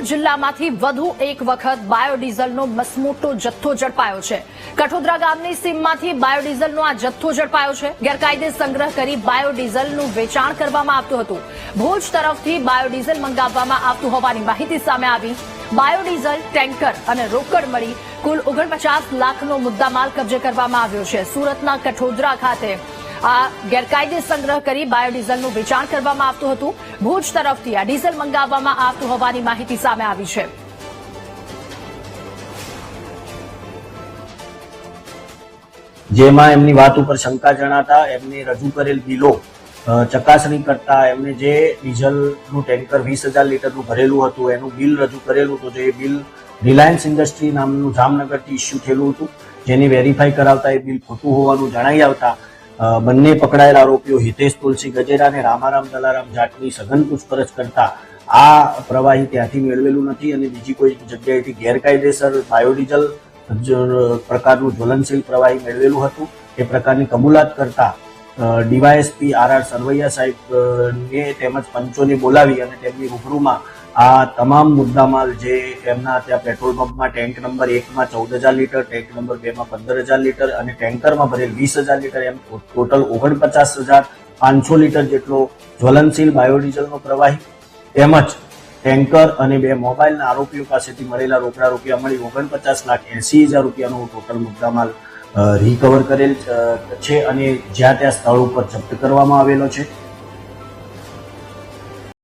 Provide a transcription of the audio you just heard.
કઠોદરા જિલ્લામાંથી વધુ એક વખત બાયોડીઝલનો મસમોટો જથ્થો ઝડપાયો છે। કઠોદરા ગામની સીમમાંથી બાયોડીઝલનો આ જથ્થો ઝડપાયો છે। ગેરકાયદે સંગ્રહ કરી બાયોડીઝલનું વેચાણ કરવામાં આવતું હતું। ભુજ તરફથી બાયોડીઝલ મંગાવવામાં આવતું હોવાની માહિતી સામે આવી। બાયોડીઝલ ટેન્કર અને રોકડ મળી કુલ 49 લાખનો મુદ્દામાલ કબજે કરવામાં આવ્યો છે। સુરતના કઠોદરા ખાતે આ ગેરકાયદે સંગ્રહ કરી બાયોડીઝલનું વેચાણ કરવામાં આવતું હતું। ભુજ તરફથી આ ડીઝલ મંગાવવામાં આવતું હોવાની માહિતી સામે આવી છે। જેમાં એમની વાત ઉપર શંકા જણાતા એમને રજૂ કરેલ બિલો ચકાસણી કરતા એમને જે ડીઝલનું ટેન્કર 20,000 લીટરનું ભરેલું હતું એનું બિલ રજૂ કરેલું હતું। જે બિલ રિલાયન્સ ઇન્ડસ્ટ્રી નામનું જામનગરથી ઇસ્યુ થયેલું હતું, જેની વેરીફાઈ કરાવતા એ બિલ ખોટું હોવાનું જણાઈ આવતા બંને પકડાયેલા આરોપીઓ હિતેશ તુલસી ગજેરા અને રામારામ દલારામ જાટની સઘન પૂછપરછ કરતા આ પ્રવાહી ત્યાંથી મેળવેલું નથી અને બીજી કોઈ જગ્યાએથી ગેરકાયદેસર બાયોડીઝલ પ્રકારનું જ્વલનશીલ પ્રવાહી મેળવેલું હતું એ પ્રકારની કબૂલાત કરતા ડીવાયએસપી આર સરવૈયા સાહેબને તેમજ પંચોને બોલાવી અને તેમની રૂબરૂમાં આ તમામ મુદ્દામાલ જે એમના ત્યાં પેટ્રોલ પંપમાં ટેન્ક નંબર 1માં 14,000 લીટર, ટેન્ક નંબર 2માં 15,000 લીટર અને ટેન્કરમાં ભરેલ 20,000 લીટર એમ ટોટલ 49,500 લીટર જેટલો જ્વલનશીલ બાયોડીઝલનો પ્રવાહી તેમજ ટેન્કર અને 2 મોબાઈલના આરોપીઓ પાસેથી મળેલા રોકડા રૂપિયા મળી 49,80,000 રૂપિયાનો ટોટલ મુદ્દામાલ રિકવર કરેલ છે અને જ્યાં ત્યાં સ્થળ ઉપર જપ્ત કરવામાં આવેલો છે।